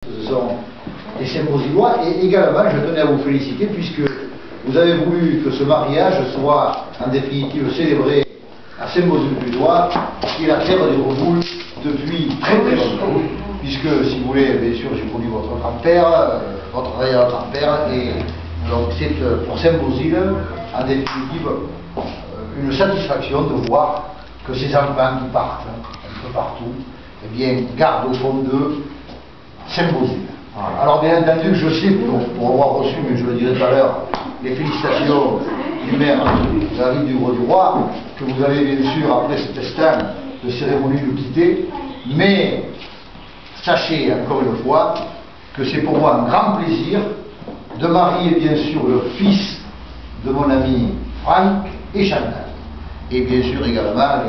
Ce sont des Saint-Beauzillois et également je tenais à vous féliciter puisque vous avez voulu que ce mariage soit en définitive célébré à Saint-Beauzile-du-Doigt, qui est la terre des Reboul depuis très très longtemps, puisque si vous voulez, bien sûr, j'ai connu votre grand-père, votre arrière-grand-père, et donc c'est pour Saint-Beauzile, en définitive, une satisfaction de voir que ces enfants qui partent un peu partout, eh bien, gardent au fond d'eux Saint-Beauzile. Voilà. Alors bien entendu, je sais, pour avoir reçu, mais je le dirai tout à l'heure, les félicitations du maire de la ville du Grau-du-Roi, que vous avez bien sûr, après cet instant de cérémonie, de quitter, mais sachez encore une fois que c'est pour moi un grand plaisir de marier bien sûr le fils de mon ami Franck et Chantal, et bien sûr également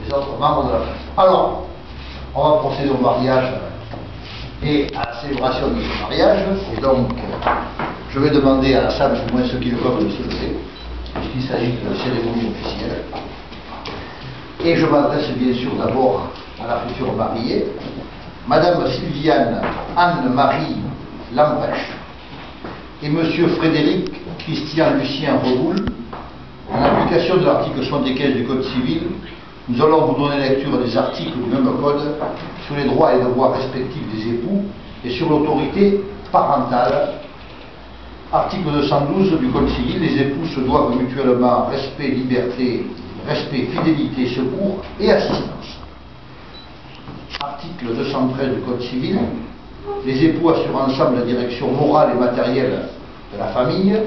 les autres membres de la famille. Alors, on va procéder au mariage et à la célébration de ce mariage, et donc je vais demander à la salle, du moins ceux qui le peuvent, de se lever, puisqu'il s'agit de cérémonie officielle. Et je m'adresse bien sûr d'abord à la future mariée, Madame Sylviane Anne-Marie Lambrèche et Monsieur Frédéric Christian Lucien Reboul. En application de l'article 75 du Code civil, nous allons vous donner lecture des articles du même Code sur les droits et devoirs respectifs des époux et sur l'autorité parentale. Article 212 du Code civil, les époux se doivent mutuellement respect, liberté, respect, fidélité, secours et assistance. Article 213 du Code civil, les époux assurent ensemble la direction morale et matérielle de la famille,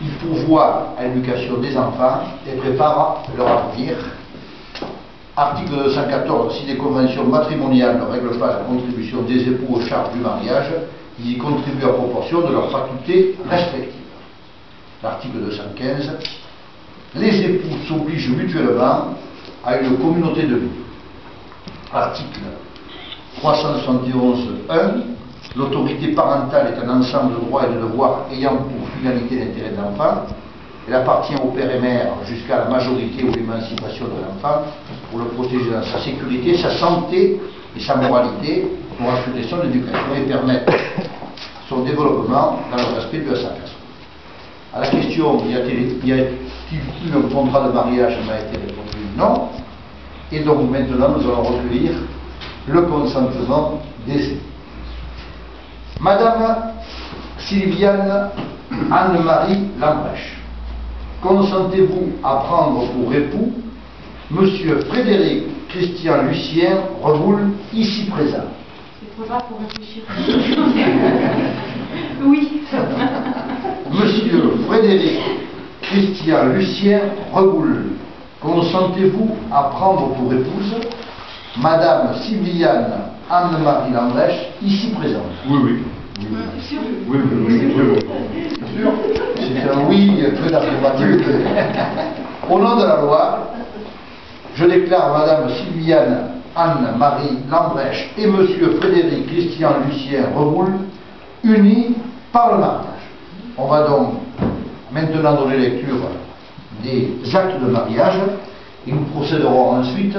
ils pourvoient à l'éducation des enfants et préparent leur avenir. Article 214, si les conventions matrimoniales ne règlent pas la contribution des époux aux charges du mariage, ils y contribuent à proportion de leurs facultés respectives. L'article 215, les époux s'obligent mutuellement à une communauté de vie. Article 371.1, l'autorité parentale est un ensemble de droits et de devoirs ayant pour finalité l'intérêt de l'enfant. Elle appartient au père et mère jusqu'à la majorité ou l'émancipation de l'enfant pour le protéger dans sa sécurité, sa santé et sa moralité, pour assurer son éducation et permettre son développement dans le respect de sa personne. À la question y a-t-il eu un contrat de mariage, m'a été répondu non. Et donc maintenant nous allons recueillir le consentement des époux. Madame Sylviane Anne-Marie Lambrèche, consentez-vous à prendre pour époux Monsieur Frédéric Christian Lucien Reboul, ici présent? C'est trop tard pour réfléchir. Oui. Monsieur Frédéric Christian Lucien Reboul, consentez-vous à prendre pour épouse Madame Sylviane Anne-Marie Lambrèche, ici présente? Oui, oui. Sûr? Oui, oui, oui, oui, oui. Bien sûr, c'est un oui très affirmatif. Au nom de la loi, je déclare Madame Sylviane Anne-Marie Lambrèche et Monsieur Frédéric Christian Lucien Reboul unis par le mariage. On va donc maintenant donner lecture des actes de mariage et nous procéderons ensuite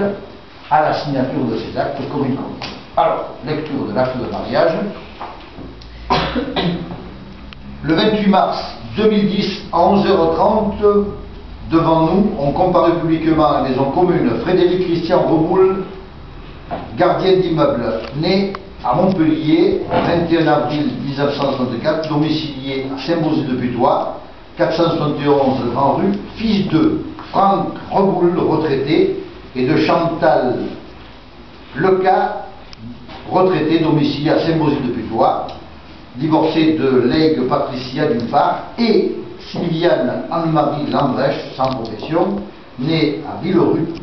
à la signature de ces actes comme il convient. Alors, lecture de l'acte de mariage. Le 28 mars 2010 à 11h30, devant nous, ont comparu publiquement à la maison commune Frédéric Christian Reboul, gardien d'immeuble, né à Montpellier, 21 avril 1964, domicilié à Saint-Beauzile-de-Putois, 471 Grand Rue, fils de Franck Reboul, retraité, et de Chantal Leca, retraité, domicilié à Saint-Beauzile-de-Putois, divorcé de Lègue Patricia Dufart, et Sylviane Anne-Marie Lambrèche, sans profession, née à Villerupt,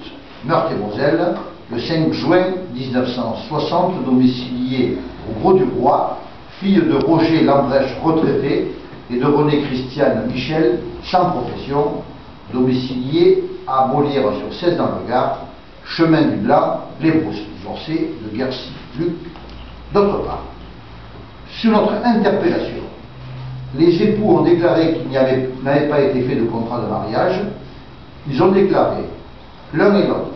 Meurthe-et-Moselle, le 5 juin 1960, domiciliée au Grau-du-Roi, fille de Roger Lambrèche, retraité, et de René Christiane Michel, sans profession, domicilié à Molière-sur-Cèze dans le Gard, chemin du Blanc, les Brousses, divorcé de Guercy, Luc. D'autre part, sur notre interpellation, les époux ont déclaré qu'il n'avait pas été fait de contrat de mariage. Ils ont déclaré, l'un et l'autre,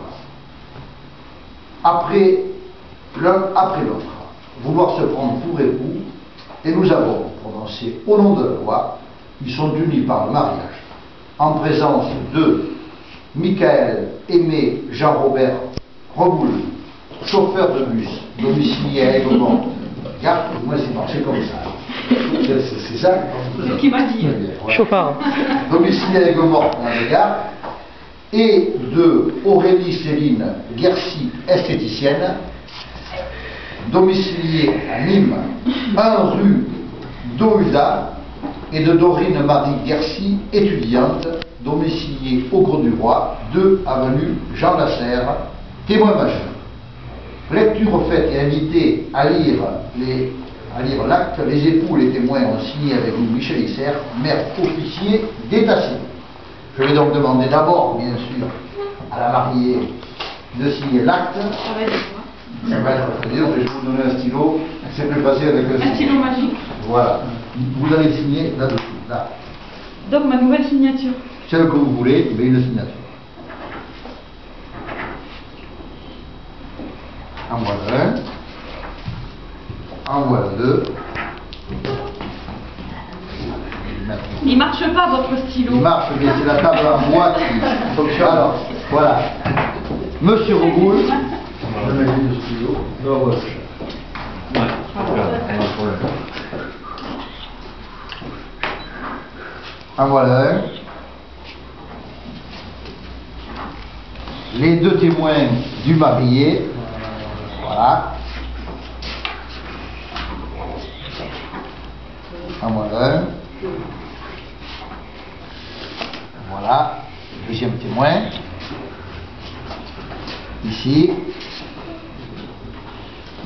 l'un après l'autre, vouloir se prendre pour époux, et nous avons prononcé au nom de la loi, ils sont unis par le mariage, en présence de Michael Aimé Jean-Robert Reboul, chauffeur de bus, domicilié à Aiguemont. Regarde, moi c'est marché comme ça. C'est ça? C'est ce qu'il m'a dit. Voilà. Chauffard. Domicilié à Aiguemont, dans le Gard, et de Aurélie Céline Guercy, esthéticienne, domiciliée à Nîmes, 1 rue d'Ohuda, et de Dorine Marie Guercy, étudiante, domiciliée au Gros du Roi, 2 avenue Jean Lasserre, témoin majeur. Lecture faite et invité à lire l'acte, les époux et les témoins ont signé avec nous Michel Isser, maire officier d'état civil. Je vais donc demander d'abord, bien sûr, à la mariée de signer l'acte. Ça va être quoi? Ça va être très dur, je vais vous donner un stylo, c'est plus facile avec Un stylo magique. Voilà. Vous allez signer là-dessus, là. Donc ma nouvelle signature. Celle que vous voulez, mais une signature. En voilà un. En voilà deux. Il marche pas votre stylo. Il marche, mais c'est la table en bois qui fonctionne. Alors, voilà. Monsieur Reboul, je mets le stylo. En voilà un. Les 2 témoins du marié. Voilà. En voilà un. Voilà. Deuxième témoin. Ici.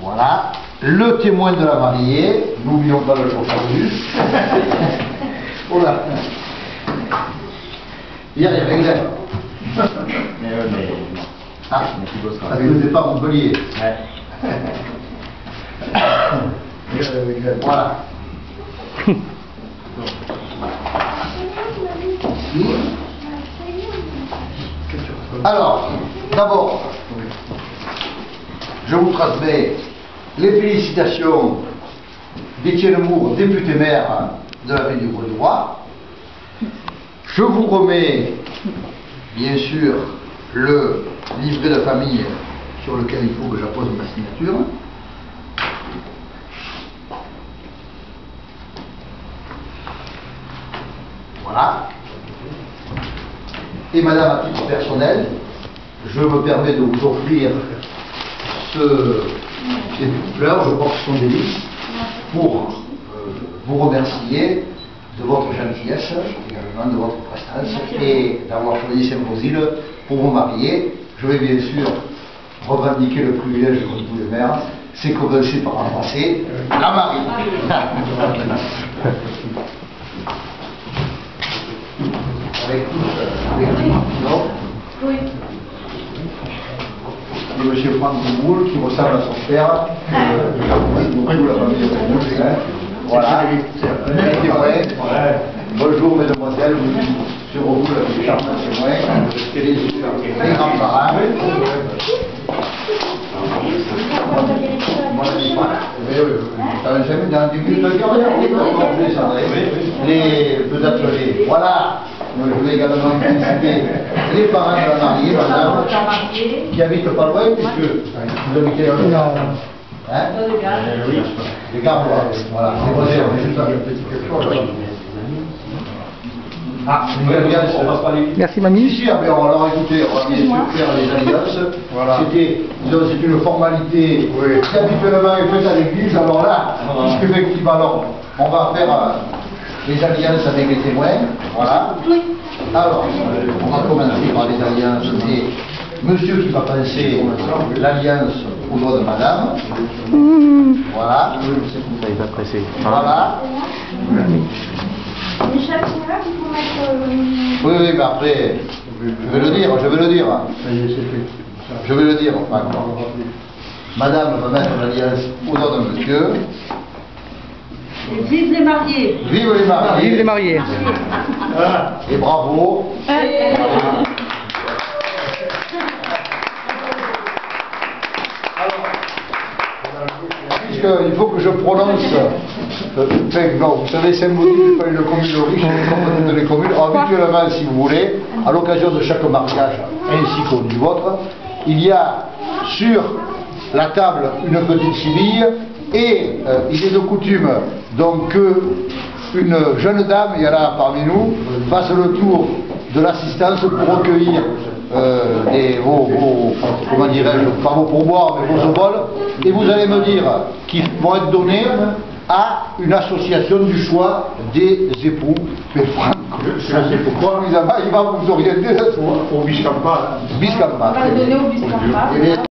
Voilà. Le témoin de la mariée. N'oublions pas le chauffeur de bus. Voilà. Hier, il y avait une lettre. Ah, parce que vous n'êtes pas à Montpellier. Voilà. Alors, d'abord, je vous transmets les félicitations d'Étienne Moore, député maire de la ville du Gros du Roi. Je vous remets, bien sûr, le livret de famille sur lequel il faut que j'appose ma signature. Voilà. Et madame, à titre personnel, je me permets de vous offrir ces fleurs, je crois que ce sont des lys, pour vous remercier de votre gentillesse, également de votre prestance, et d'avoir choisi Saint-Bosile pour vous marier. Je vais bien sûr revendiquer le privilège de tous les maires, c'est commencer par embrasser la mariée. Avec tous, non? Oui. Et monsieur Franck Bouboul, qui ressemble à son père, beaucoup la famille de voilà. Bonjour mesdemoiselles, monsieur Bouboul, le charmant témoin, les grands-parents. Jamais dans 10 minutes de carrière, peut-être les. Voilà. Je vais également féliciter les parents de la mariée, madame, qui habitent pas loin, puisque vous habitez dans le Gard. Hein? Oui. Les Gard, voilà. C'est vrai, on est juste avec un petit quelque chose. Ah, on passe pas les. Merci mamie. Ici, alors écoutez, on va bien sûr faire les alliances. Voilà. C'est une formalité qui habituellement est faite à l'église. Alors là, puisqu'effectivement, alors, on va faire les alliances avec les témoins. Voilà. Alors, on va commencer par les alliances. Et monsieur qui va passer l'alliance au doigt de madame. Voilà. Vous n'avez pas pressé. Voilà. Michel, c'est là qu'il faut mettre. Oui, oui, mais après, je vais le dire. Je vais le dire, enfin, madame va mettre l'alliance au doigt de monsieur. Et vive les mariés. Vive les mariés. Vive les mariés. Et bravo. puisqu'il faut que je prononce. Non, vous savez, Saint-Baudile n'est pas une commune riche, comme toutes les communes. Habituellement, si vous voulez, à l'occasion de chaque mariage, ainsi qu'au du vôtre, il y a sur la table une petite chimille et il est de coutume donc qu'une jeune dame, il y en a parmi nous, fasse le tour de l'assistance pour recueillir comment dirais-je, pas vos pourboires, mais vos oboles, et vous allez me dire qu'ils vont être donnés à une association du choix des époux. Mais Franck, je sais pourquoi, il va vous orienter là-dessus. Au Biscampa. Biscampa. On va le donner au Biscampa.